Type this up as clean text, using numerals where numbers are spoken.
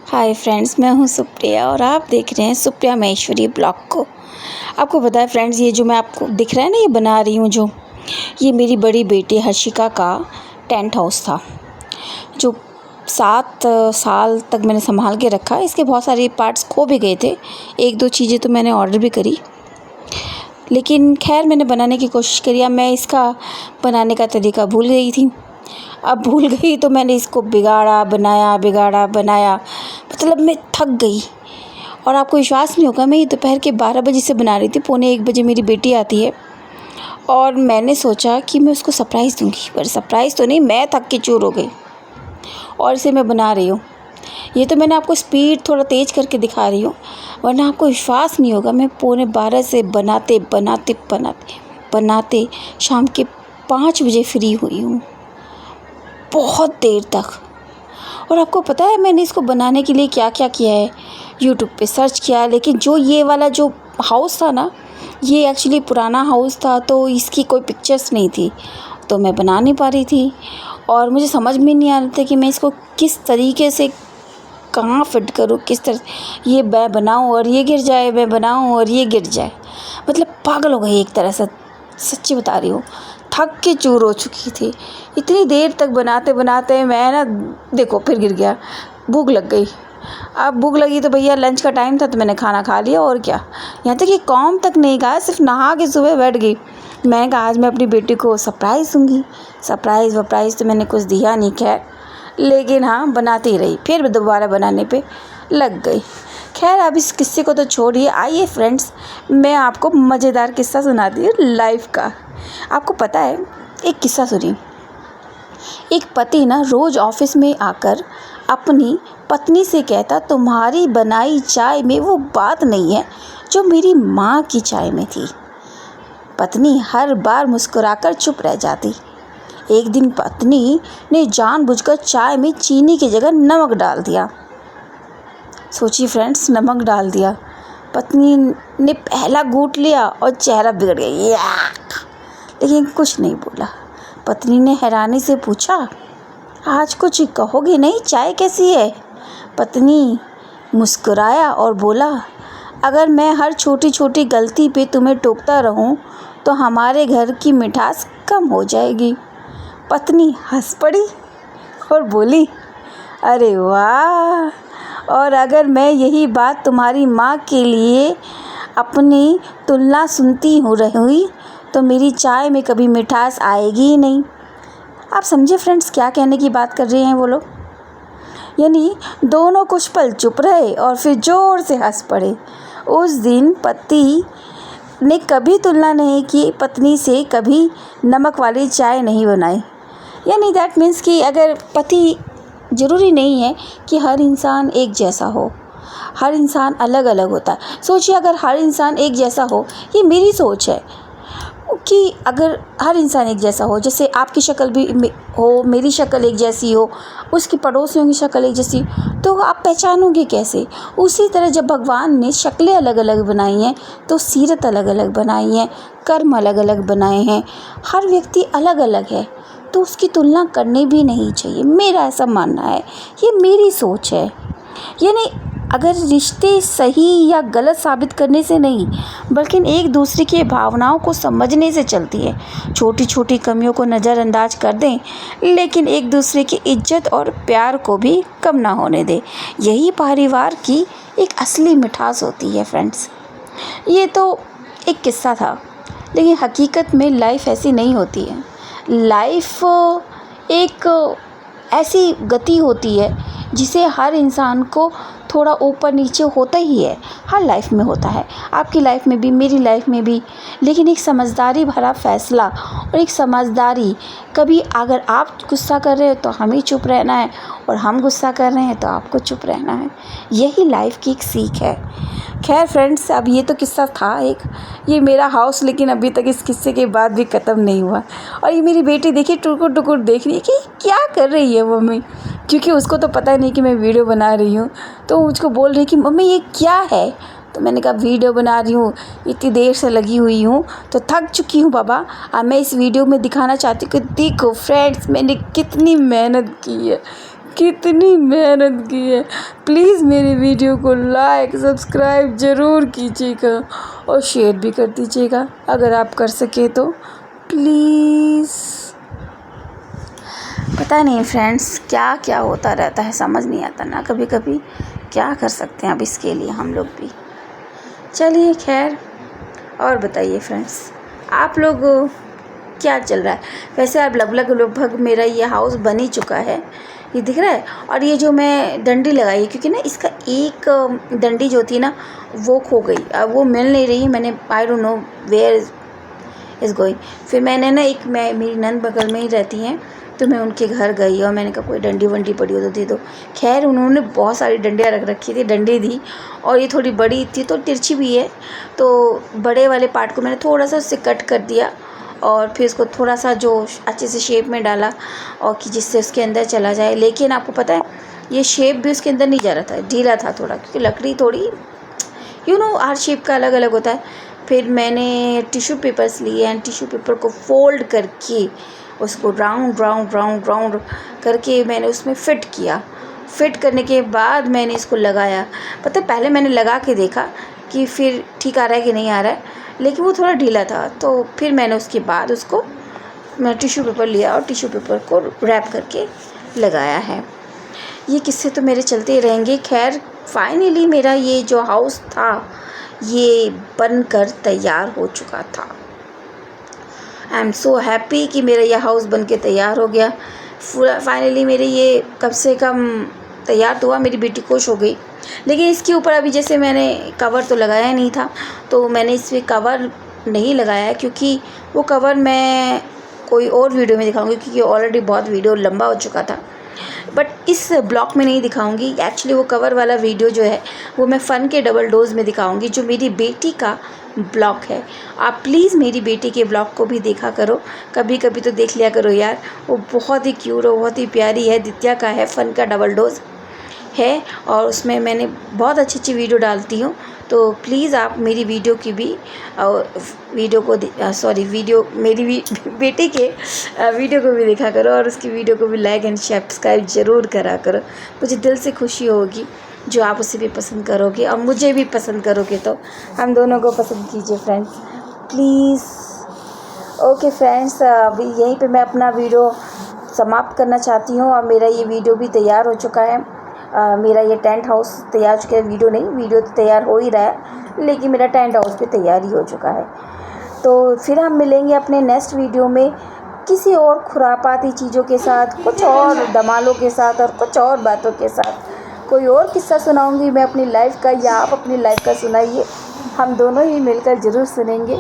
Hi friends, मैं हूं सुप्रिया और आप देख रहे हैं सुप्रिया महेश्वरी ब्लॉग को। आपको पता है फ्रेंड्स, ये जो मैं आपको दिख रहा है ना, ये बना रही हूँ ये मेरी बड़ी बेटी हर्षिका का टेंट हाउस था, जो 7 साल तक मैंने संभाल के रखा। इसके बहुत सारे पार्ट्स खो भी गए थे, 1-2 चीज़ें तो मैंने ऑर्डर भी करी, लेकिन खैर मैंने बनाने की कोशिश करी। अब मैं इसका बनाने का तरीका भूल गई थी। अब भूल गई तो मैंने इसको बिगाड़ा बनाया, मतलब मैं थक गई। और आपको विश्वास नहीं होगा, मैं ये दोपहर के 12 बजे से बना रही थी। पौने 1 बजे मेरी बेटी आती है और मैंने सोचा कि मैं उसको सरप्राइज़ दूँगी, पर सरप्राइज़ तो नहीं, मैं थक के चूर हो गई और इसे मैं बना रही हूँ। ये तो मैंने आपको स्पीड थोड़ा तेज़ करके दिखा रही हूँ, वरना आपको विश्वास नहीं होगा। मैं पौने 12 से बनाते शाम के 5 बजे फ्री हुई हूँ, बहुत देर तक। और आपको पता है मैंने इसको बनाने के लिए क्या क्या किया है? यूट्यूब पे सर्च किया, लेकिन ये वाला जो हाउस था ना, ये एक्चुअली पुराना हाउस था, तो इसकी कोई पिक्चर्स नहीं थी, तो मैं बना नहीं पा रही थी। और मुझे समझ में नहीं आ रहा था कि मैं इसको किस तरीके से कहाँ फिट करूँ, किस तरह ये मैं बनाऊँ और ये गिर जाए, मैं बनाऊँ और ये गिर जाए। मतलब पागल हो गई एक तरह से, सच्ची बता रही हूँ। थक के चूर हो चुकी थी। इतनी देर तक बनाते मैं ना, देखो फिर गिर गया। भूख लग गई। अब भूख लगी तो भैया लंच का टाइम था, तो मैंने खाना खा लिया और क्या। यहाँ तक कि काम तक नहीं खाया, सिर्फ नहा के सुबह बैठ गई। मैंने कहा आज मैं अपनी बेटी को सरप्राइज़ दूँगी। सरप्राइज़ तो मैंने कुछ दिया नहीं खैर, लेकिन हाँ बनाती रही, फिर दोबारा बनाने पे लग गई। खैर अब इस किस्से को तो छोड़िए, आइए फ्रेंड्स मैं आपको मज़ेदार किस्सा सुनाती हूँ लाइफ का। आपको पता है, एक किस्सा सुनिए। एक पति ना रोज़ ऑफिस में आकर अपनी पत्नी से कहता, तुम्हारी बनाई चाय में वो बात नहीं है जो मेरी माँ की चाय में थी। पत्नी हर बार मुस्कुराकर चुप रह जाती। एक दिन पत्नी ने जानबूझकर चाय में चीनी की जगह नमक डाल दिया। सोचिए फ्रेंड्स, नमक डाल दिया। पत्नी ने पहला घूंट लिया और चेहरा बिगड़ गया, लेकिन कुछ नहीं बोला। पत्नी ने हैरानी से पूछा, आज कुछ कहोगे नहीं, चाय कैसी है? पत्नी मुस्कुराया और बोला, अगर मैं हर छोटी छोटी गलती पे तुम्हें टोकता रहूं तो हमारे घर की मिठास कम हो जाएगी। पत्नी हंस पड़ी और बोली, अरे वाह, और अगर मैं यही बात तुम्हारी माँ के लिए अपनी तुलना सुनती रही तो मेरी चाय में कभी मिठास आएगी ही नहीं। आप समझे फ्रेंड्स क्या कहने की बात कर रहे हैं वो लोग? यानी दोनों कुछ पल चुप रहे और फिर ज़ोर से हंस पड़े। उस दिन पति ने कभी तुलना नहीं की पत्नी से, कभी नमक वाली चाय नहीं बनाई। यानी दैट मीन्स कि अगर पति, ज़रूरी नहीं है कि हर इंसान एक जैसा हो, हर इंसान अलग अलग होता है। सोचिए अगर हर इंसान एक जैसा हो, ये मेरी सोच है कि अगर हर इंसान एक जैसा हो, जैसे आपकी शक्ल भी हो, मेरी शक्ल एक जैसी हो, उसकी पड़ोसियों की शक्ल एक जैसी, तो आप पहचानोगे कैसे? उसी तरह जब भगवान ने शक्लें अलग अलग बनाई हैं, तो सीरत अलग अलग बनाई है, कर्म अलग अलग बनाए हैं, हर व्यक्ति अलग अलग है, तो उसकी तुलना करनी भी नहीं चाहिए। मेरा ऐसा मानना है, ये मेरी सोच है। यानी अगर रिश्ते सही या गलत साबित करने से नहीं, बल्कि एक दूसरे की भावनाओं को समझने से चलती है। छोटी छोटी कमियों को नज़रअंदाज कर दें, लेकिन एक दूसरे की इज्जत और प्यार को भी कम ना होने दें। यही परिवार की एक असली मिठास होती है फ्रेंड्स। ये तो एक किस्सा था, लेकिन हकीकत में लाइफ ऐसी नहीं होती है। लाइफ एक ऐसी गति होती है जिसे हर इंसान को थोड़ा ऊपर नीचे होता ही है, हर लाइफ में होता है, आपकी लाइफ में भी, मेरी लाइफ में भी। लेकिन एक समझदारी भरा फैसला और एक समझदारी, कभी अगर आप गुस्सा कर रहे हो तो हमें चुप रहना है, और हम गुस्सा कर रहे हैं तो आपको चुप रहना है। यही लाइफ की एक सीख है। खैर फ्रेंड्स, अब ये तो किस्सा था एक, ये मेरा हाउस, लेकिन अभी तक इस किस्से के बाद भी ख़त्म नहीं हुआ। और ये मेरी बेटी देखिए टुकुर टुकुर देख रही है कि क्या कर रही है मम्मी, क्योंकि उसको तो पता नहीं कि मैं वीडियो बना रही हूँ, तो मुझको बोल रही कि मम्मी ये क्या है? तो मैंने कहा वीडियो बना रही हूँ, इतनी देर से लगी हुई हूँ तो थक चुकी हूँ बाबा। अब मैं इस वीडियो में दिखाना चाहती हूँ कि देखो फ्रेंड्स, मैंने कितनी मेहनत की है, कितनी मेहनत की है। प्लीज़ मेरी वीडियो को लाइक सब्सक्राइब ज़रूर कीजिएगा और शेयर भी कर दीजिएगा अगर आप कर सके तो प्लीज़। पता नहीं फ्रेंड्स क्या क्या होता रहता है, समझ नहीं आता ना कभी कभी। क्या कर सकते हैं अब इसके लिए हम लोग भी। चलिए खैर, और बताइए फ्रेंड्स, आप लोग क्या चल रहा है। वैसे अब लगभग मेरा ये हाउस बन ही चुका है, ये दिख रहा है। और ये जो मैं डंडी लगाई है, क्योंकि ना इसका एक डंडी जो थी ना वो खो गई, अब वो मिल नहीं रही। मैंने I don't know where is going. फिर मैंने ना मेरी नंद बगल में ही रहती हैं, तो मैं उनके घर गई और मैंने कहा कोई डंडी वंडी पड़ी हो तो दे दो। खैर उन्होंने बहुत सारी डंडियाँ रख रखी थी, डंडी दी, और ये थोड़ी बड़ी थी तो तिरछी भी है, तो बड़े वाले पार्ट को मैंने थोड़ा सा उससे कट कर दिया और फिर इसको थोड़ा सा जो अच्छे से शेप में डाला और कि जिससे उसके अंदर चला जाए। लेकिन आपको पता है ये शेप भी उसके अंदर नहीं जा रहा था, ढीला था थोड़ा, क्योंकि लकड़ी थोड़ी हर शेप का अलग अलग होता है। फिर मैंने टिश्यू पेपर्स लिए एंड टिश्यू पेपर को फोल्ड करके उसको राउंड राउंड राउंड राउंड करके मैंने उसमें फ़िट किया। फ़िट करने के बाद मैंने इसको लगाया। पता है पहले मैंने लगा के देखा कि फिर ठीक आ रहा है कि नहीं आ रहा है, लेकिन वो थोड़ा ढीला था। तो फिर मैंने उसके बाद उसको मैं टिश्यू पेपर लिया और टिश्यू पेपर को रैप करके लगाया है। ये किस्से तो मेरे चलते ही रहेंगे। खैर फाइनली मेरा ये जो हाउस था ये बनकर तैयार हो चुका था। आई एम सो हैप्पी कि मेरा यह हाउस बन के तैयार हो गया। फाइनली मेरे ये कम से कम तैयार तो हुआ, मेरी बेटी खुश हो गई। लेकिन इसके ऊपर अभी जैसे मैंने कवर तो लगाया नहीं था, तो मैंने इस पर कवर नहीं लगाया, क्योंकि वो कवर मैं कोई और वीडियो में दिखाऊंगी, क्योंकि ऑलरेडी बहुत वीडियो लंबा हो चुका था। बट इस ब्लॉग में नहीं दिखाऊंगी। एक्चुअली वो कवर वाला वीडियो जो है वो मैं फ़न के डबल डोज़ में दिखाऊंगी, जो मेरी बेटी का ब्लॉग है। आप प्लीज़ मेरी बेटी के ब्लॉग को भी देखा करो, कभी कभी तो देख लिया करो यार। वो बहुत ही क्यूट और बहुत ही प्यारी है, दित्या का है, फ़न का डबल डोज़ है, और उसमें मैंने बहुत अच्छी अच्छी वीडियो डालती हूँ। तो प्लीज़ आप मेरी वीडियो की भी वीडियो को वीडियो मेरी बेटे के वीडियो को भी देखा करो, और उसकी वीडियो को भी लाइक एंड सब्सक्राइब ज़रूर करा करो। मुझे दिल से खुशी होगी जो आप उसे भी पसंद करोगे और मुझे भी पसंद करोगे, तो हम दोनों को पसंद कीजिए फ्रेंड्स प्लीज़। ओके फ्रेंड्स, अभी यहीं पे मैं अपना वीडियो समाप्त करना चाहती हूँ, और मेरा ये वीडियो भी तैयार हो चुका है। मेरा ये टेंट हाउस तैयार हो चुका है। वीडियो तो तैयार हो ही रहा है, लेकिन मेरा टेंट हाउस भी तैयार ही हो चुका है। तो फिर हम मिलेंगे अपने नेक्स्ट वीडियो में किसी और खुरापाती चीज़ों के साथ, कुछ और धमालों के साथ और कुछ और बातों के साथ। कोई और किस्सा सुनाऊंगी मैं अपनी लाइफ का, या आप अपनी लाइफ का सुनाइए, हम दोनों ही मिलकर ज़रूर सुनेंगे।